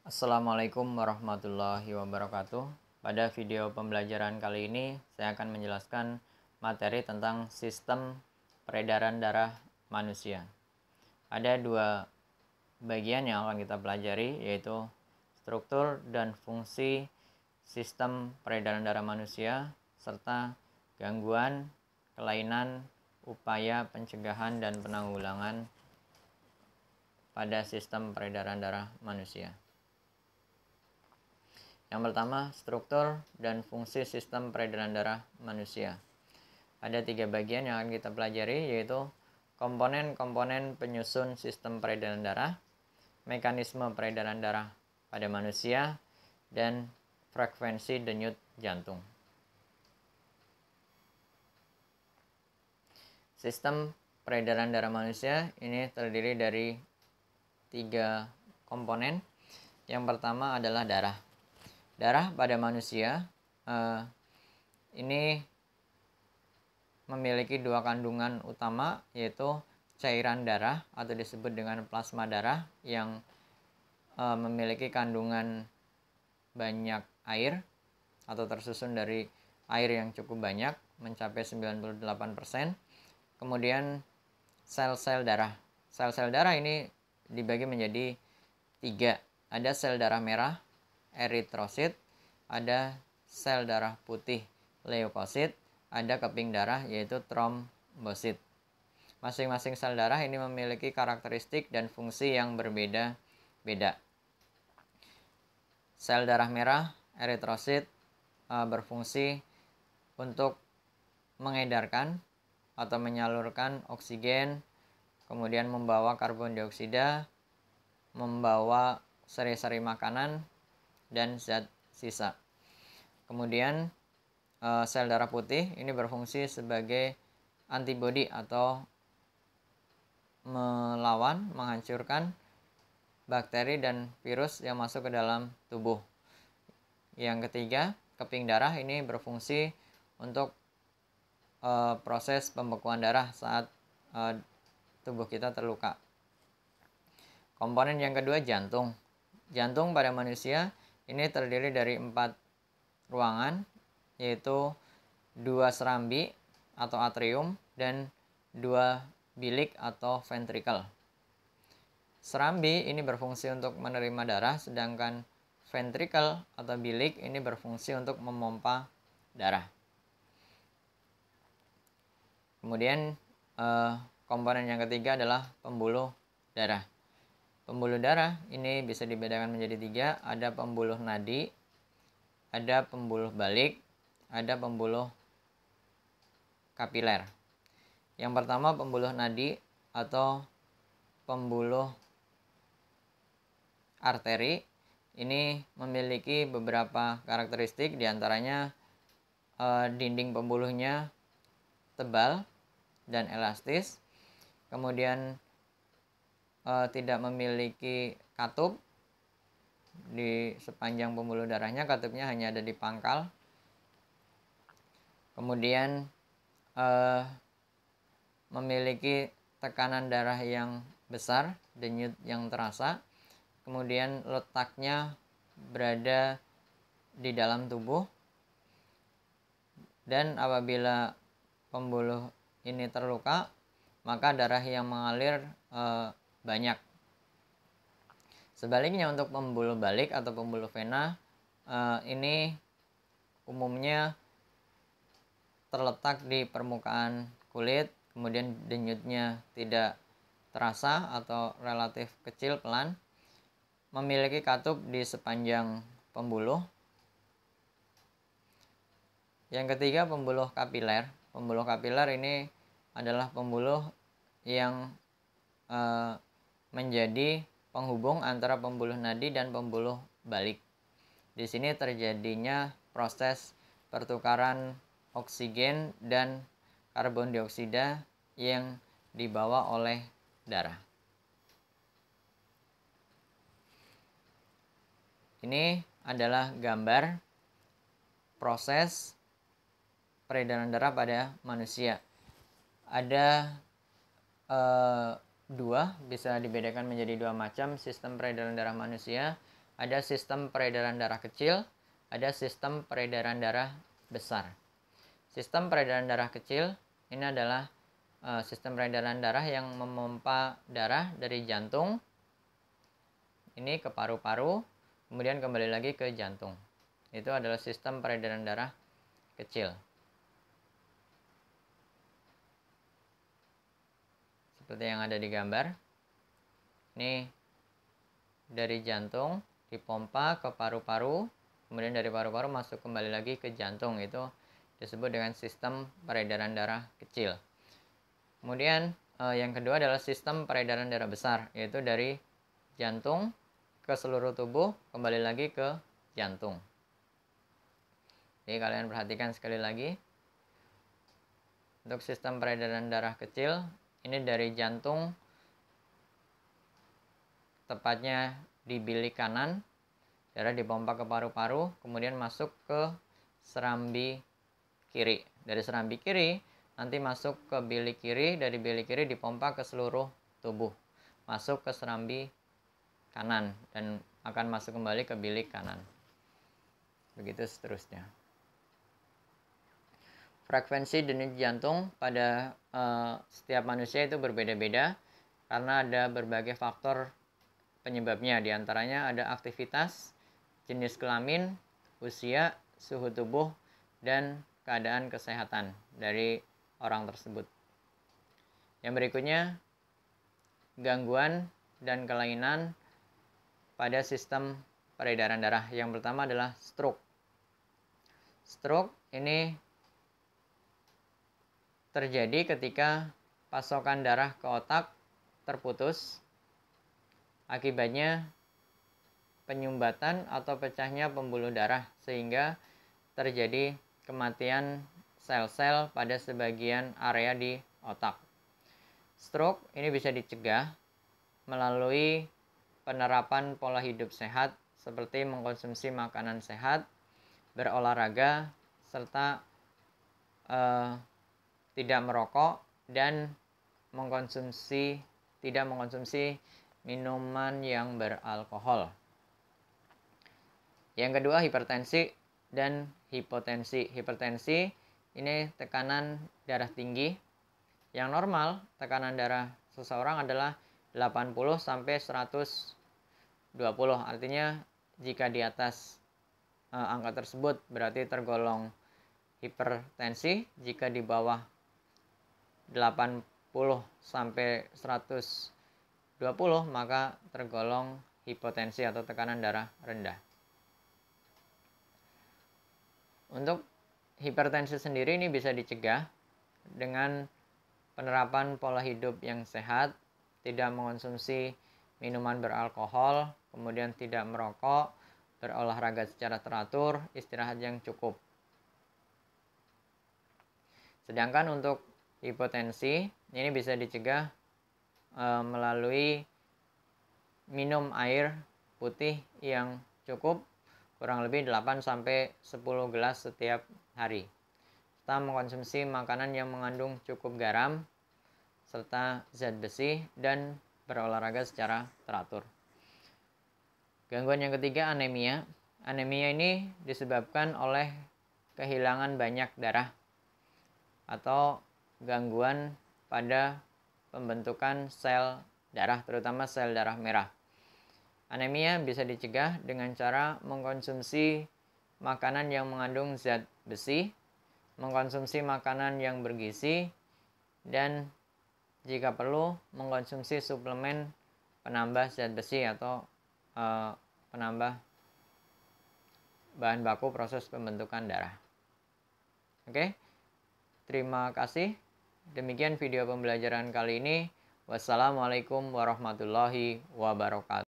Assalamualaikum warahmatullahi wabarakatuh. Pada video pembelajaran kali ini, saya akan menjelaskan materi tentang sistem peredaran darah manusia. Ada dua bagian yang akan kita pelajari, yaitu struktur dan fungsi sistem peredaran darah manusia, serta gangguan, kelainan, upaya pencegahan dan penanggulangan pada sistem peredaran darah manusia. Yang pertama, struktur dan fungsi sistem peredaran darah manusia. Ada tiga bagian yang akan kita pelajari, yaitu komponen-komponen penyusun sistem peredaran darah, mekanisme peredaran darah pada manusia, dan frekuensi denyut jantung. Sistem peredaran darah manusia ini terdiri dari tiga komponen. Yang pertama adalah darah. Darah pada manusia ini memiliki dua kandungan utama, yaitu cairan darah atau disebut dengan plasma darah yang memiliki kandungan banyak air atau tersusun dari air yang cukup banyak, mencapai 98%. Kemudian sel-sel darah. Sel-sel darah ini dibagi menjadi tiga. Ada sel darah merah, eritrosit, ada sel darah putih, leukosit, ada keping darah yaitu trombosit. Masing-masing sel darah ini memiliki karakteristik dan fungsi yang berbeda-beda. Sel darah merah, eritrosit, berfungsi untuk mengedarkan atau menyalurkan oksigen, kemudian membawa karbon dioksida, membawa seri-seri makanan, dan zat sisa. Kemudian sel darah putih ini berfungsi sebagai antibodi atau menghancurkan bakteri dan virus yang masuk ke dalam tubuh. Yang ketiga, keping darah ini berfungsi untuk proses pembekuan darah saat tubuh kita terluka. Komponen yang kedua, jantung. Jantung pada manusia ini terdiri dari 4 ruangan, yaitu 2 serambi atau atrium dan 2 bilik atau ventrikel. Serambi ini berfungsi untuk menerima darah, sedangkan ventrikel atau bilik ini berfungsi untuk memompa darah. Kemudian komponen yang ketiga adalah pembuluh darah. Pembuluh darah ini bisa dibedakan menjadi 3. Ada pembuluh nadi, ada pembuluh balik, ada pembuluh kapiler. Yang pertama, pembuluh nadi atau pembuluh arteri ini memiliki beberapa karakteristik, diantaranya dinding pembuluhnya tebal dan elastis, kemudian tidak memiliki katup di sepanjang pembuluh darahnya, katupnya hanya ada di pangkal. Kemudian memiliki tekanan darah yang besar, denyut yang terasa. Kemudian letaknya berada di dalam tubuh, dan apabila pembuluh ini terluka, maka darah yang mengalir banyak. Sebaliknya untuk pembuluh balik atau pembuluh vena ini umumnya terletak di permukaan kulit, kemudian denyutnya tidak terasa atau relatif kecil, pelan, memiliki katup di sepanjang pembuluh. Yang ketiga, pembuluh kapiler. Pembuluh kapiler ini adalah pembuluh yang menjadi penghubung antara pembuluh nadi dan pembuluh balik. Di sini terjadinya proses pertukaran oksigen dan karbon dioksida yang dibawa oleh darah. Ini adalah gambar proses peredaran darah pada manusia. Ada 2, bisa dibedakan menjadi 2 macam sistem peredaran darah manusia. ada sistem peredaran darah kecil, ada sistem peredaran darah besar. Sistem peredaran darah kecil ini adalah sistem peredaran darah yang memompa darah dari jantung ini ke paru-paru, kemudian kembali lagi ke jantung. Itu adalah sistem peredaran darah kecil. Seperti yang ada di gambar. Ini dari jantung dipompa ke paru-paru, kemudian dari paru-paru masuk kembali lagi ke jantung. Itu disebut dengan sistem peredaran darah kecil. Kemudian yang kedua adalah sistem peredaran darah besar, yaitu dari jantung ke seluruh tubuh, kembali lagi ke jantung. Jadi kalian perhatikan sekali lagi. Untuk sistem peredaran darah kecil, ini dari jantung, tepatnya di bilik kanan, darah dipompa ke paru-paru, kemudian masuk ke serambi kiri. Dari serambi kiri, nanti masuk ke bilik kiri, dari bilik kiri dipompa ke seluruh tubuh, masuk ke serambi kanan, dan akan masuk kembali ke bilik kanan. Begitu seterusnya. Frekuensi denyut jantung pada setiap manusia itu berbeda-beda karena ada berbagai faktor penyebabnya. Di antaranya ada aktivitas, jenis kelamin, usia, suhu tubuh, dan keadaan kesehatan dari orang tersebut. Yang berikutnya, gangguan dan kelainan pada sistem peredaran darah. Yang pertama adalah stroke. Stroke ini terjadi ketika pasokan darah ke otak terputus. Akibatnya penyumbatan atau pecahnya pembuluh darah sehingga terjadi kematian sel-sel pada sebagian area di otak. Stroke ini bisa dicegah melalui penerapan pola hidup sehat seperti mengkonsumsi makanan sehat, berolahraga, serta tidak merokok dan tidak mengkonsumsi minuman yang beralkohol. Yang kedua, hipertensi dan hipotensi. Hipertensi ini tekanan darah tinggi. Yang normal tekanan darah seseorang adalah 80 sampai 120. Artinya jika di atas angka tersebut berarti tergolong hipertensi, jika di bawah 80 sampai 120 maka tergolong hipotensi atau tekanan darah rendah. Untuk hipertensi sendiri ini bisa dicegah dengan penerapan pola hidup yang sehat, tidak mengonsumsi minuman beralkohol, kemudian tidak merokok, berolahraga secara teratur, istirahat yang cukup. Sedangkan untuk hipotensi ini bisa dicegah melalui minum air putih yang cukup, kurang lebih 8 sampai 10 gelas setiap hari. Serta mengkonsumsi makanan yang mengandung cukup garam serta zat besi dan berolahraga secara teratur. Gangguan yang ketiga, anemia. Anemia ini disebabkan oleh kehilangan banyak darah atau gangguan pada pembentukan sel darah, terutama sel darah merah. Anemia bisa dicegah dengan cara mengkonsumsi makanan yang mengandung zat besi, mengkonsumsi makanan yang bergizi, dan jika perlu mengkonsumsi suplemen penambah zat besi atau penambah bahan baku proses pembentukan darah. Oke. Terima kasih. Demikian video pembelajaran kali ini. Wassalamualaikum warahmatullahi wabarakatuh.